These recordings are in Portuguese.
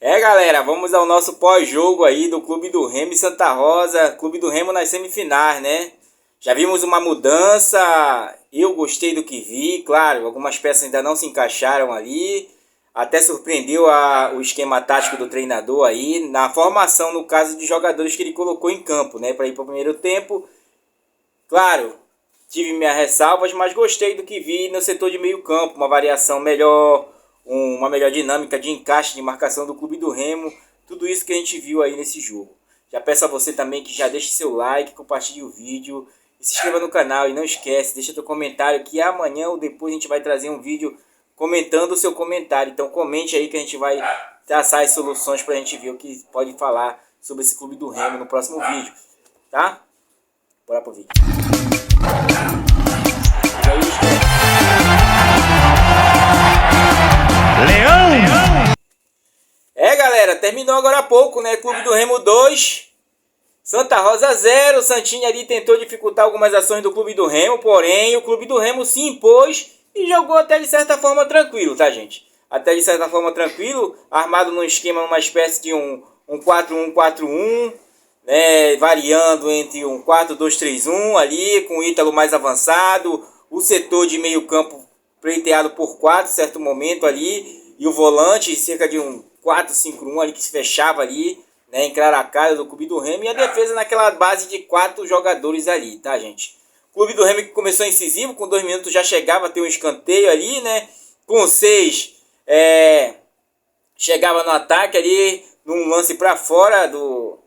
Galera, vamos ao nosso pós-jogo aí do Clube do Remo e Santa Rosa. Clube do Remo nas semifinais, né? Já vimos uma mudança, eu gostei do que vi, claro, algumas peças ainda não se encaixaram ali. Até surpreendeu o esquema tático do treinador aí, na formação, no caso de jogadores que ele colocou em campo, né? Para ir para o primeiro tempo. Claro, tive minhas ressalvas, mas gostei do que vi no setor de meio campo, uma variação melhor, uma melhor dinâmica de encaixe de marcação do Clube do Remo, tudo isso que a gente viu aí nesse jogo. Já peço a você também que já deixe seu like, compartilhe o vídeo, e se inscreva no canal e não esquece, deixa teu comentário que amanhã ou depois a gente vai trazer um vídeo comentando o seu comentário. Então comente aí que a gente vai traçar as soluções para a gente ver o que pode falar sobre esse Clube do Remo no próximo vídeo, tá? Bora pro vídeo. Leão! Galera, terminou agora há pouco, né? Clube do Remo 2, Santa Rosa 0. O Santinho ali tentou dificultar algumas ações do Clube do Remo, porém o Clube do Remo se impôs e jogou até de certa forma tranquilo, tá, gente? Até de certa forma tranquilo, armado num esquema, numa espécie de um 4-1-4-1, né, variando entre um 4-2-3-1 ali, com o Ítalo mais avançado, o setor de meio campo pleiteado por 4, certo momento ali, e o volante cerca de um 4-5-1 ali que se fechava ali, né, enclaracado do Clube do Remo, e a defesa naquela base de 4 jogadores ali, tá, gente? O Clube do Remo que começou incisivo, com 2 minutos já chegava a ter um escanteio ali, né, com 6, chegava no ataque ali, num lance para fora do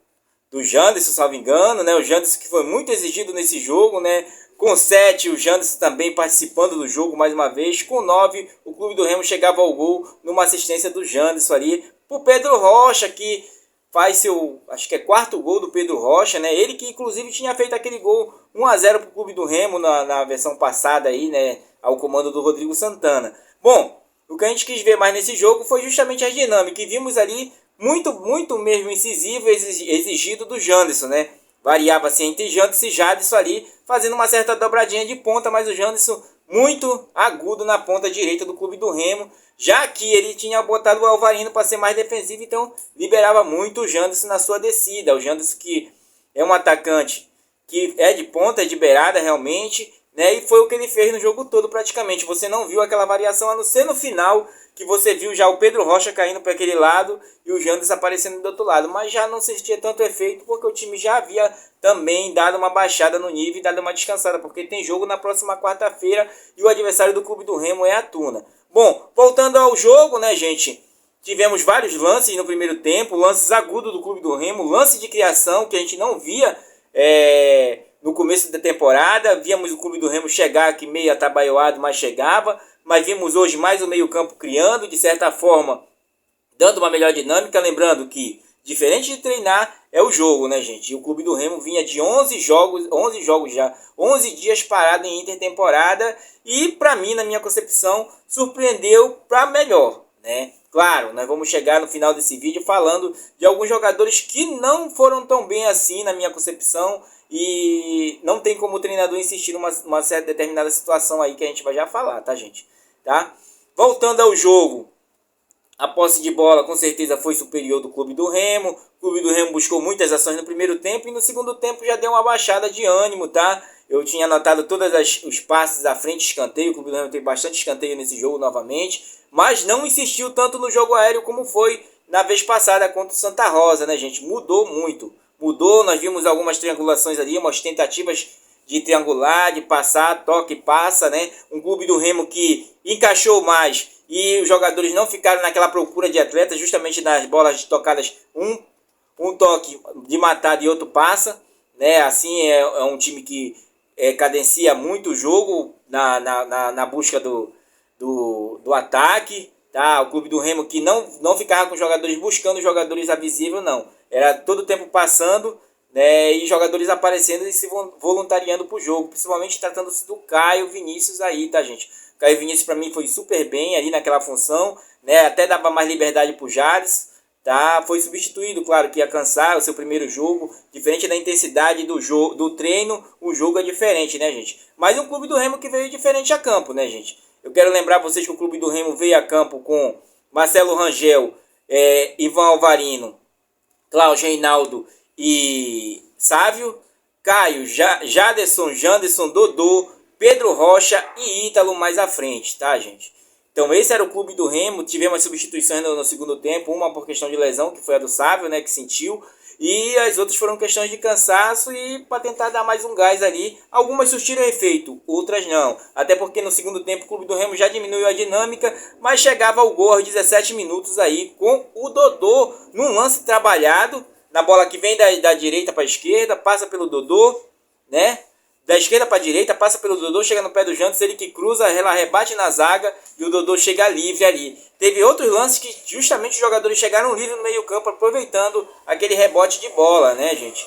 Janderson, salvo engano, né? O Janderson que foi muito exigido nesse jogo, né? Com 7, o Janderson também participando do jogo mais uma vez. Com 9, o Clube do Remo chegava ao gol numa assistência do Janderson ali. Por Pedro Rocha, que faz seu, acho que é quarto gol do Pedro Rocha, né? Ele que inclusive tinha feito aquele gol 1-0 para o Clube do Remo na versão passada aí, né? Ao comando do Rodrigo Santana. Bom, o que a gente quis ver mais nesse jogo foi justamente a dinâmica. E vimos ali muito mesmo incisivo, exigido do Janderson, né? Variava-se entre Janderson e Jadson ali, fazendo uma certa dobradinha de ponta, mas o Janderson muito agudo na ponta direita do Clube do Remo, já que ele tinha botado o Alvarino para ser mais defensivo, então liberava muito o Janderson na sua descida. O Janderson que é um atacante que é de ponta, é de beirada realmente, né? E foi o que ele fez no jogo todo praticamente. Você não viu aquela variação, a não ser no final, que você viu já o Pedro Rocha caindo para aquele lado e o Janderson aparecendo do outro lado. Mas já não sentia tanto efeito porque o time já havia também dado uma baixada no nível e dado uma descansada. Porque tem jogo na próxima quarta-feira e o adversário do Clube do Remo é a Tuna. Bom, voltando ao jogo, né, gente? Tivemos vários lances no primeiro tempo, lances agudos do Clube do Remo, lance de criação que a gente não via no começo da temporada. Víamos o Clube do Remo chegar aqui meio atabalhoado, mas chegava. Mas vimos hoje mais o meio campo criando, de certa forma, dando uma melhor dinâmica. Lembrando que, diferente de treinar, é o jogo, né, gente? E o Clube do Remo vinha de 11 jogos já, 11 dias parado em intertemporada. E, para mim, na minha concepção, surpreendeu para melhor, né? Claro, nós vamos chegar no final desse vídeo falando de alguns jogadores que não foram tão bem assim, na minha concepção. E não tem como o treinador insistir numa certa determinada situação aí que a gente vai já falar, tá, gente? Tá? Voltando ao jogo, a posse de bola com certeza foi superior do Clube do Remo. O Clube do Remo buscou muitas ações no primeiro tempo e no segundo tempo já deu uma baixada de ânimo, tá? Eu tinha anotado todos os passes à frente, escanteio. O Clube do Remo teve bastante escanteio nesse jogo novamente, mas não insistiu tanto no jogo aéreo como foi na vez passada contra o Santa Rosa, né, gente? Mudou muito. Mudou, nós vimos algumas triangulações ali, umas tentativas de triangular, de passar, toque e passa, né? Um Clube do Remo que encaixou mais e os jogadores não ficaram naquela procura de atletas, justamente nas bolas tocadas, um toque de matada e outro passa, né? Assim é um time que cadencia muito o jogo na busca do ataque, tá? O Clube do Remo que não ficava com jogadores buscando jogadores a visível, não. Era todo o tempo passando, né, e jogadores aparecendo e se voluntariando para o jogo, principalmente tratando-se do Caio Vinícius aí, tá, gente? O Caio Vinícius para mim foi super bem ali naquela função, né, até dava mais liberdade para o Jales, tá? Foi substituído, claro que ia cansar o seu primeiro jogo, diferente da intensidade do treino, o jogo é diferente, né, gente? Mas um Clube do Remo que veio diferente a campo, né, gente? Eu quero lembrar vocês que o Clube do Remo veio a campo com Marcelo Rangel Ivan Alvarino, Cláudio, Reinaldo e Sávio, Caio, Jaderson, Janderson, Dodô, Pedro Rocha e Ítalo mais à frente, tá, gente? Então esse era o clube do Remo. Tivemos substituições no segundo tempo, uma por questão de lesão, que foi a do Sávio, né, que sentiu, e as outras foram questões de cansaço e para tentar dar mais um gás ali. Algumas surtiram efeito, outras não. Até porque no segundo tempo o clube do Remo já diminuiu a dinâmica, mas chegava ao gol aos 17 minutos aí com o Dodô num lance trabalhado, na bola que vem da direita para a esquerda, passa pelo Dodô, né? Da esquerda para a direita, passa pelo Dodô, chega no pé do Janderson, ele que cruza, ela rebate na zaga e o Dodô chega livre ali. Teve outros lances que justamente os jogadores chegaram livres no meio campo, aproveitando aquele rebote de bola, né, gente?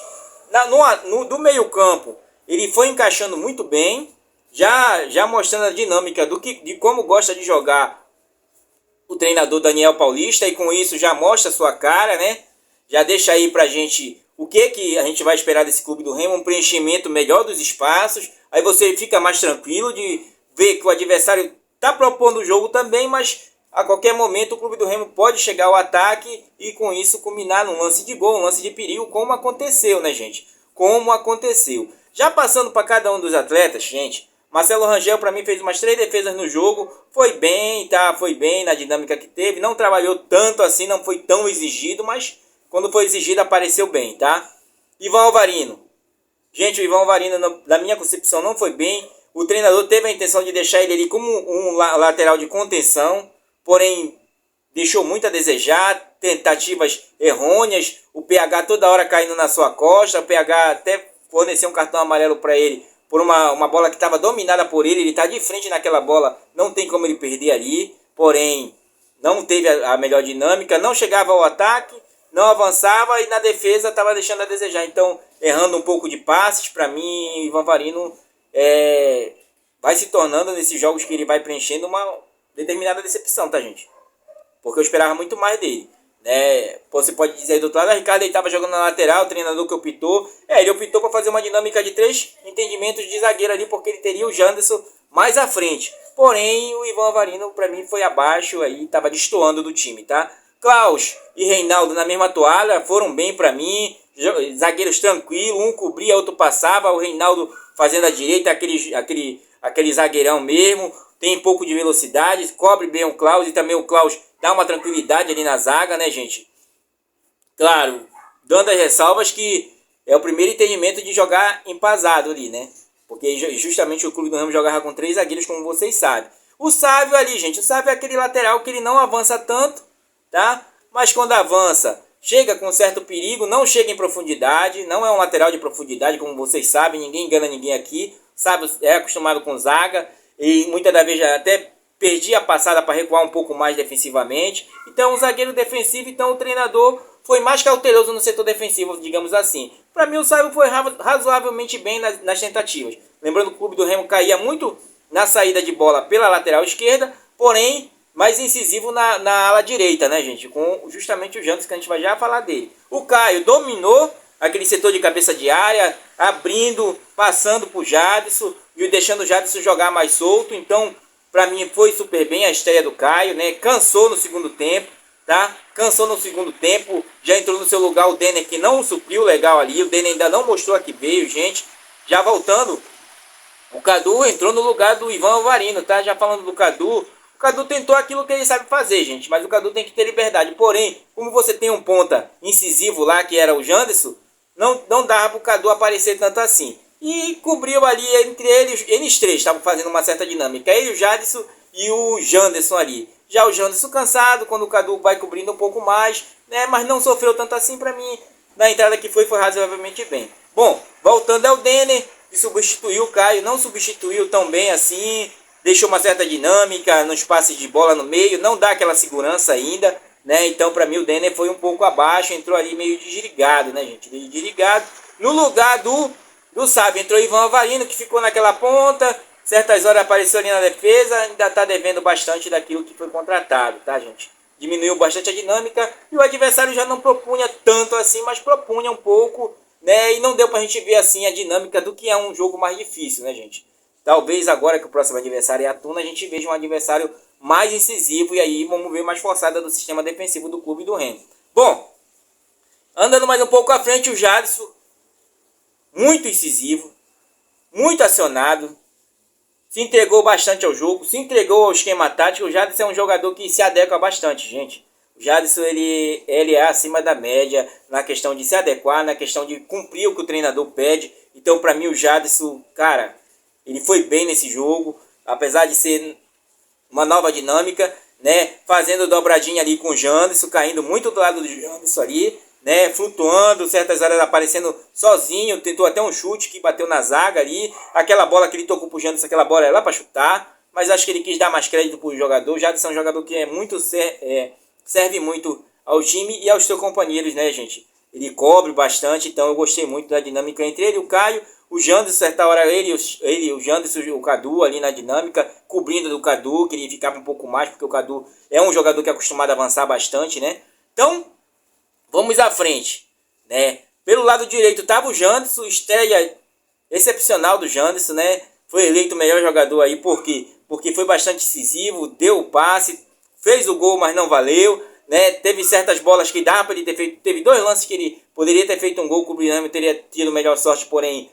Do meio campo, ele foi encaixando muito bem, já mostrando a dinâmica de como gosta de jogar o treinador Daniel Paulista, e com isso já mostra a sua cara, né? Já deixa aí pra gente o que a gente vai esperar desse clube do Remo, um preenchimento melhor dos espaços. Aí você fica mais tranquilo de ver que o adversário tá propondo o jogo também, mas a qualquer momento o clube do Remo pode chegar ao ataque e com isso culminar num lance de gol, um lance de perigo, como aconteceu, né, gente? Como aconteceu. Já passando para cada um dos atletas, gente, Marcelo Rangel para mim fez umas 3 defesas no jogo, foi bem, tá? Foi bem na dinâmica que teve, não trabalhou tanto assim, não foi tão exigido, mas quando foi exigido apareceu bem, tá? Ivan Alvarino. Gente, o Ivan Alvarino, na minha concepção, não foi bem. O treinador teve a intenção de deixar ele ali como um lateral de contenção, porém deixou muito a desejar, tentativas errôneas, o PH toda hora caindo na sua costa, o PH até forneceu um cartão amarelo para ele por uma bola que estava dominada por ele está de frente naquela bola, não tem como ele perder ali, porém não teve a melhor dinâmica, não chegava ao ataque, não avançava e na defesa estava deixando a desejar. Então, errando um pouco de passes, para mim, Ivan Alvarino vai se tornando, nesses jogos que ele vai preenchendo, uma determinada decepção, tá, gente? Porque eu esperava muito mais dele, né? Você pode dizer do outro lado, Ricardo ele estava jogando na lateral, o treinador que optou. Ele optou para fazer uma dinâmica de 3 entendimentos de zagueiro ali, porque ele teria o Janderson mais à frente. Porém, o Ivan Alvarino, para mim, foi abaixo, aí estava destoando do time, tá? Klaus e Reinaldo na mesma toalha, foram bem para mim, zagueiros tranquilos, um cobria, outro passava, o Reinaldo fazendo a direita, aquele zagueirão mesmo, tem um pouco de velocidade, cobre bem o Klaus, e também o Klaus dá uma tranquilidade ali na zaga, né, gente? Claro, dando as ressalvas que é o primeiro entendimento de jogar empasado ali, né? Porque justamente o clube do Remo jogava com 3 zagueiros, como vocês sabem. O Sávio ali, gente, o Sávio é aquele lateral que ele não avança tanto, tá? Mas quando avança, chega com certo perigo, não chega em profundidade, não é um lateral de profundidade, como vocês sabem, ninguém engana ninguém aqui. Sávio é acostumado com zaga e muitas das vezes até perdia a passada para recuar um pouco mais defensivamente. Então, um zagueiro defensivo, então o treinador foi mais cauteloso no setor defensivo, digamos assim. Para mim, o Sávio foi razoavelmente bem nas tentativas. Lembrando que o clube do Remo caía muito na saída de bola pela lateral esquerda, porém mais incisivo na ala direita, né, gente? Com justamente o Janderson, que a gente vai já falar dele. O Caio dominou aquele setor de cabeça de área, abrindo, passando por Jadson e deixando o Jadson jogar mais solto. Então, para mim, foi super bem a estreia do Caio, né? Cansou no segundo tempo, tá? Cansou no segundo tempo, já entrou no seu lugar o Denner, que não supriu legal ali. O Denner ainda não mostrou a que veio, gente. Já voltando, o Cadu entrou no lugar do Ivan Alvarino, tá? Já falando do Cadu, o Cadu tentou aquilo que ele sabe fazer, gente, mas o Cadu tem que ter liberdade. Porém, como você tem um ponta incisivo lá, que era o Janderson, não dava pro Cadu aparecer tanto assim. E cobriu ali entre eles três, estavam fazendo uma certa dinâmica. Ele, o Jadson e o Janderson ali. Já o Janderson cansado, quando o Cadu vai cobrindo um pouco mais, né? Mas não sofreu tanto assim para mim. Na entrada que foi razoavelmente bem. Bom, voltando ao Denner, que substituiu o Caio, não substituiu tão bem assim. Deixou uma certa dinâmica nos passes de bola no meio, não dá aquela segurança ainda, né? Então, para mim, o Denner foi um pouco abaixo, entrou ali meio desligado, né, gente? Desligado. No lugar do Sávio, entrou Ivan Alvarino, que ficou naquela ponta, certas horas apareceu ali na defesa, ainda está devendo bastante daquilo que foi contratado, tá, gente? Diminuiu bastante a dinâmica e o adversário já não propunha tanto assim, mas propunha um pouco, né? E não deu pra gente ver assim a dinâmica do que é um jogo mais difícil, né, gente? Talvez agora que o próximo adversário é a Tuna, a gente veja um adversário mais incisivo e aí vamos ver mais forçada do sistema defensivo do clube do Remo. Bom, andando mais um pouco à frente, o Jadson, muito incisivo, muito acionado, se entregou bastante ao jogo, se entregou ao esquema tático. O Jadson é um jogador que se adequa bastante, gente. O Jadson, ele é acima da média na questão de se adequar, na questão de cumprir o que o treinador pede. Então, para mim, o Jadson, cara, ele foi bem nesse jogo, apesar de ser uma nova dinâmica, né? Fazendo dobradinha ali com o Janderson, caindo muito do lado do Janderson ali, né? Flutuando, certas horas aparecendo sozinho, tentou até um chute que bateu na zaga ali. Aquela bola que ele tocou pro Janderson, aquela bola é lá para chutar, mas acho que ele quis dar mais crédito pro jogador. O Jadson é um jogador que serve muito ao time e aos seus companheiros, né, gente? Ele cobre bastante, então eu gostei muito da dinâmica entre ele e o Caio. O Janderson, certa hora, o Janderson e o Cadu ali na dinâmica, cobrindo do Cadu, que ele ficava um pouco mais, porque o Cadu é um jogador que é acostumado a avançar bastante, né? Então, vamos à frente, né? Pelo lado direito estava o Janderson, estreia excepcional do Janderson, né? Foi eleito o melhor jogador aí, porque foi bastante decisivo, deu o passe, fez o gol, mas não valeu, né? Teve certas bolas que dava para ele ter feito, teve 2 lances que ele poderia ter feito um gol, que o Brunão teria tido melhor sorte, porém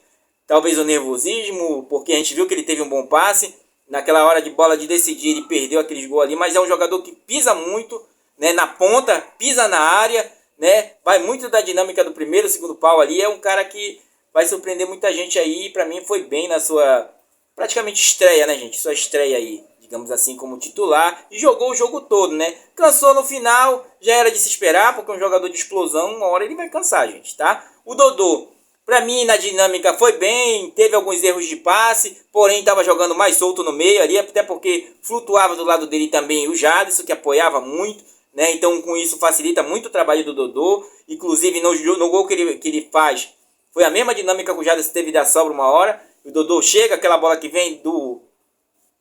talvez o nervosismo, porque a gente viu que ele teve um bom passe. Naquela hora de bola de decidir, ele perdeu aqueles gols ali. Mas é um jogador que pisa muito, né, na ponta, pisa na área, né, vai muito da dinâmica do primeiro, segundo pau ali. É um cara que vai surpreender muita gente aí. Para mim foi bem na sua praticamente estreia, né, gente? Sua estreia aí, digamos assim, como titular. E jogou o jogo todo, né? Cansou no final, já era de se esperar, porque um jogador de explosão, uma hora ele vai cansar, gente, tá? O Dodô, pra mim, na dinâmica foi bem, teve alguns erros de passe, porém estava jogando mais solto no meio ali, até porque flutuava do lado dele também o Jadson, que apoiava muito, né? Então com isso facilita muito o trabalho do Dodô. Inclusive no gol que ele faz, foi a mesma dinâmica que o Jadson teve da sobra uma hora. O Dodô chega, aquela bola que vem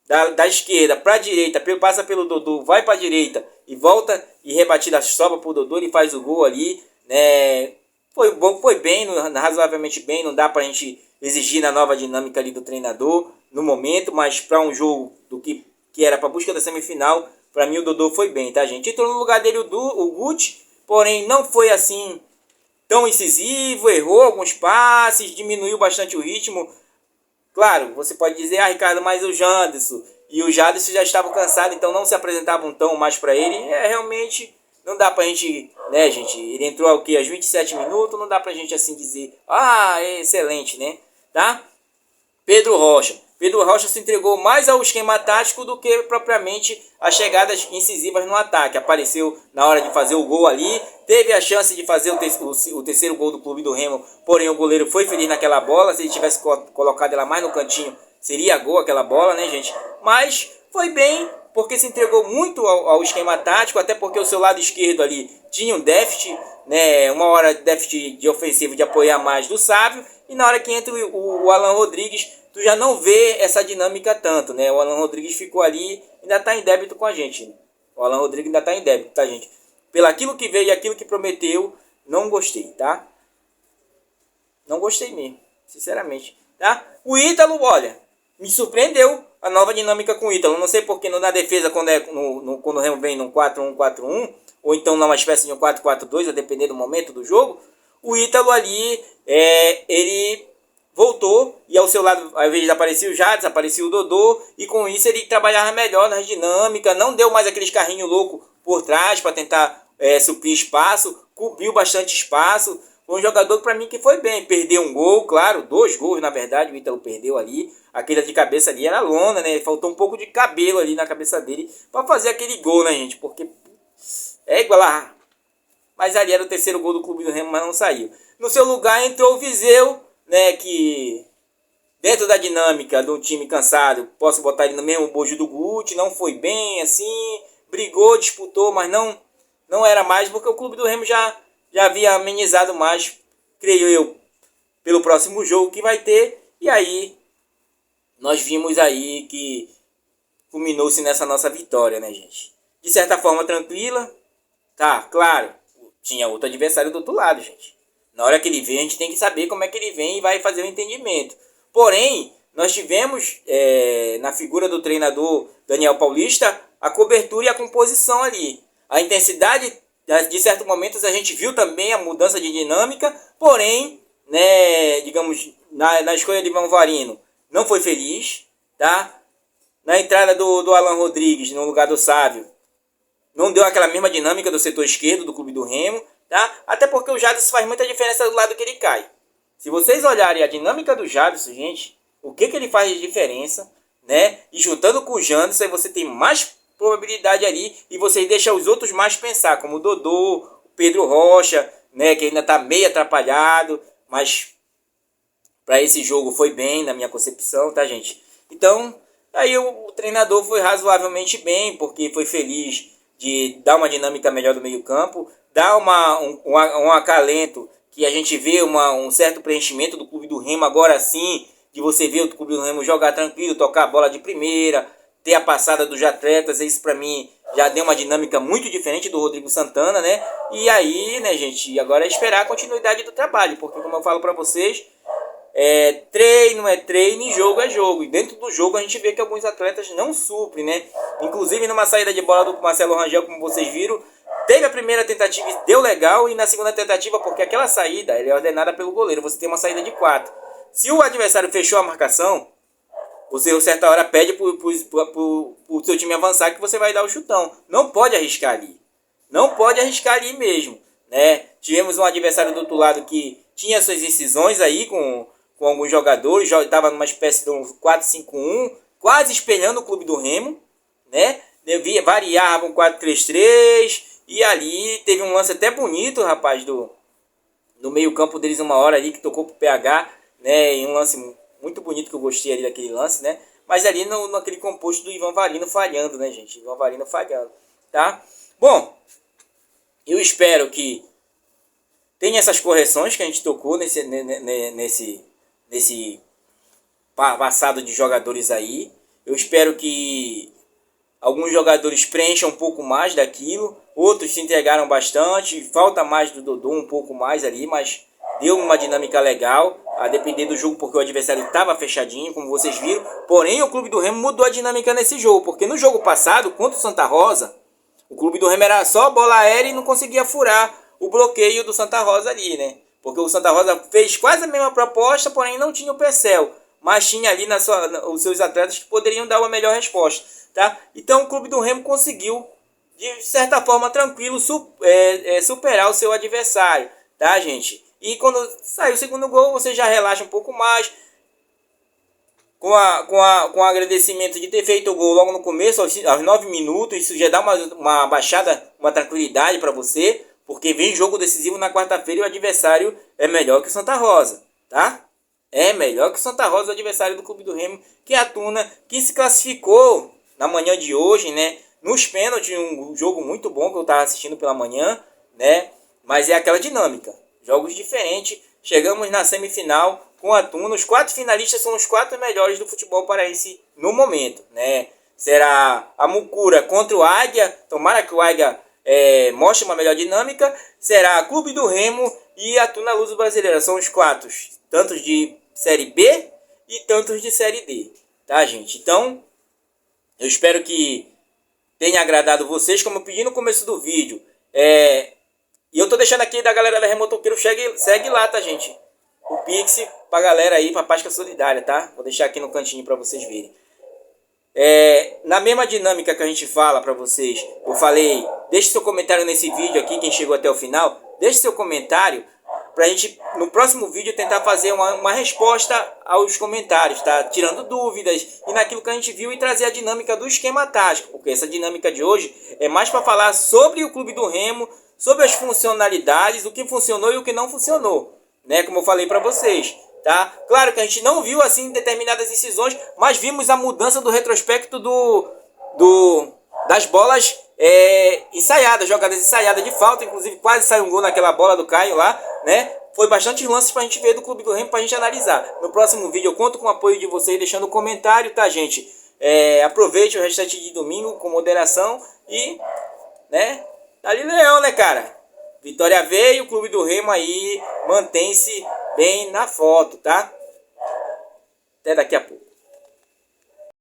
da esquerda para a direita, passa pelo Dodô, vai para a direita e volta e rebatida sobra para o Dodô, ele faz o gol ali, né? Foi bom, foi bem, razoavelmente bem. Não dá pra gente exigir na nova dinâmica ali do treinador no momento, mas para um jogo do que era para busca da semifinal, para mim o Dodô foi bem, tá, gente? Entrou no lugar dele o Guti, porém não foi assim tão incisivo, errou alguns passes, diminuiu bastante o ritmo. Claro, você pode dizer, Ricardo, mas o Janderson e o Jadson já estavam cansados, então não se apresentavam tão mais para ele. Realmente não dá pra gente, né, gente? Ele entrou ao que? Aos 27 minutos, não dá pra gente assim dizer, é excelente, né? Tá? Pedro Rocha se entregou mais ao esquema tático do que propriamente as chegadas incisivas no ataque. Apareceu na hora de fazer o gol ali, teve a chance de fazer o terceiro gol do clube do Remo, porém o goleiro foi feliz naquela bola. Se ele tivesse colocado ela mais no cantinho, seria gol aquela bola, né, gente? Mas foi bem, porque se entregou muito ao esquema tático, até porque o seu lado esquerdo ali tinha um déficit, né, uma hora déficit de ofensivo de apoiar mais do Sávio, e na hora que entra o Alan Rodrigues, tu já não vê essa dinâmica tanto, né? O Alan Rodrigues ficou ali, ainda tá em débito com a gente, né? O Alan Rodrigues ainda tá em débito, tá, gente? Pelo aquilo que veio e aquilo que prometeu, não gostei, tá? Não gostei mesmo, sinceramente, tá? O Ítalo, olha, me surpreendeu a nova dinâmica com o Ítalo. Não sei porque na defesa, quando o Remo vem num 4-1-4-1, ou então numa espécie de um 4-4-2, a depender do momento do jogo, o Ítalo ali, ele voltou, e ao seu lado, ao invés de aparecer o Jadson, aparecia o Dodô, e com isso ele trabalhava melhor na dinâmica, não deu mais aqueles carrinhos loucos por trás para tentar suprir espaço, cobriu bastante espaço. Foi um jogador para mim que foi bem, perdeu um gol, claro, 2 gols na verdade, o Ítalo perdeu ali, aquele de cabeça ali era lona, né, faltou um pouco de cabelo ali na cabeça dele para fazer aquele gol, né, gente, porque é igual lá, mas ali era o terceiro gol do clube do Remo, mas não saiu. No seu lugar entrou o Viseu, né, que dentro da dinâmica de um time cansado, posso botar ele no mesmo bojo do Guti, não foi bem assim, brigou, disputou, mas não era mais, porque o clube do Remo já havia amenizado mais, creio eu, pelo próximo jogo que vai ter. E aí nós vimos aí que culminou-se nessa nossa vitória, né, gente? De certa forma tranquila, tá, claro, tinha outro adversário do outro lado, gente. Na hora que ele vem, a gente tem que saber como é que ele vem e vai fazer o entendimento. Porém, nós tivemos, na figura do treinador Daniel Paulista, a cobertura e a composição ali. A intensidade, de certos momentos, a gente viu também a mudança de dinâmica, porém, né, digamos, na escolha de Ivan Varino, não foi feliz, tá? Na entrada do Alan Rodrigues no lugar do Sávio, não deu aquela mesma dinâmica do setor esquerdo do clube do Remo, tá? Até porque o Jadson faz muita diferença do lado que ele cai. Se vocês olharem a dinâmica do Jadson, gente, o que ele faz de diferença, né? E juntando com o Janderson, você tem mais probabilidade ali e você deixa os outros mais pensar, como o Dodô, o Pedro Rocha, né? Que ainda está meio atrapalhado, mas para esse jogo foi bem, na minha concepção, tá, gente? Então, aí o treinador foi razoavelmente bem, porque foi feliz de dar uma dinâmica melhor do meio campo, dar um acalento, que a gente vê um certo preenchimento do clube do Remo agora sim, de você ver o clube do Remo jogar tranquilo, tocar a bola de primeira, ter a passada dos atletas, isso pra mim já deu uma dinâmica muito diferente do Rodrigo Santana, né? E aí, né, gente, agora é esperar a continuidade do trabalho, porque como eu falo pra vocês, treino é treino e jogo é jogo. E dentro do jogo a gente vê que alguns atletas não suprem, né? Inclusive numa saída de bola do Marcelo Rangel, como vocês viram, teve a primeira tentativa e deu legal, e na segunda tentativa, porque aquela saída é ordenada pelo goleiro, você tem uma saída de 4. Se o adversário fechou a marcação, você a certa hora pede pro seu time avançar que você vai dar o chutão. Não pode arriscar ali. Não pode arriscar ali mesmo, né? Tivemos um adversário do outro lado que tinha suas incisões aí com alguns jogadores, já estava numa espécie de um 4-5-1, quase espelhando o clube do Remo, né? Variava um 4-3-3, e ali teve um lance até bonito, rapaz, no meio campo deles uma hora ali, que tocou pro PH, né? E um lance muito bonito que eu gostei ali daquele lance, né? Mas ali naquele composto do Ivan Varino falhando, né, gente? Ivan Varino falhando, tá? Bom, eu espero que tenha essas correções que a gente tocou nesse passado de jogadores aí. Eu espero que alguns jogadores preencham um pouco mais daquilo, outros se entregaram bastante, falta mais do Dodô um pouco mais ali, mas deu uma dinâmica legal, a depender do jogo, porque o adversário estava fechadinho, como vocês viram. Porém, o clube do Remo mudou a dinâmica nesse jogo, porque no jogo passado, contra o Santa Rosa, o clube do Remo era só bola aérea e não conseguia furar o bloqueio do Santa Rosa ali, né? Porque o Santa Rosa fez quase a mesma proposta, porém não tinha o Pecel, mas tinha ali os seus atletas que poderiam dar uma melhor resposta, tá? Então o clube do Remo conseguiu, de certa forma tranquilo, superar o seu adversário, tá, gente? E quando sair o segundo gol, você já relaxa um pouco mais, com o agradecimento de ter feito o gol logo no começo, aos 9 minutos, isso já dá uma baixada, uma tranquilidade para você, porque vem jogo decisivo na quarta-feira e o adversário é melhor que o Santa Rosa, tá? É melhor que o Santa Rosa, o adversário do Clube do Remo, que é a Tuna, que se classificou na manhã de hoje, né? Nos pênaltis, um jogo muito bom que eu estava assistindo pela manhã, né? Mas é aquela dinâmica, jogos diferentes. Chegamos na semifinal com a Tuna. Os 4 finalistas são os 4 melhores do futebol paraense no momento, né? Será a Mucura contra o Águia. Tomara que o Águia mostre uma melhor dinâmica. Será a Clube do Remo e a Tuna Luso Brasileira. São os 4, tantos de Série B e tantos de Série D, tá, gente? Então, eu espero que tenha agradado vocês, como eu pedi no começo do vídeo. E eu tô deixando aqui da galera da Remotoqueiro, segue lá, tá, gente? O Pix pra galera aí, pra Páscoa Solidária, tá? Vou deixar aqui no cantinho pra vocês verem. Na mesma dinâmica que a gente fala pra vocês, eu falei, deixe seu comentário nesse vídeo aqui, quem chegou até o final, deixe seu comentário pra gente, no próximo vídeo, tentar fazer uma resposta aos comentários, tá? Tirando dúvidas e naquilo que a gente viu e trazer a dinâmica do esquema tático, porque essa dinâmica de hoje é mais para falar sobre o Clube do Remo, sobre as funcionalidades, o que funcionou e o que não funcionou, né? Como eu falei para vocês, tá? Claro que a gente não viu assim determinadas decisões, mas vimos a mudança do retrospecto das bolas ensaiadas, jogadas ensaiadas de falta, inclusive quase saiu um gol naquela bola do Caio lá, né? Foi bastante lances pra gente ver do Clube do Remo, pra gente analisar. No próximo vídeo eu conto com o apoio de vocês, deixando um comentário, tá, gente? Aproveite o restante de domingo com moderação e, né? Dali Leão, né, cara? Vitória veio, o Clube do Remo aí mantém-se bem na foto, tá? Até daqui a pouco.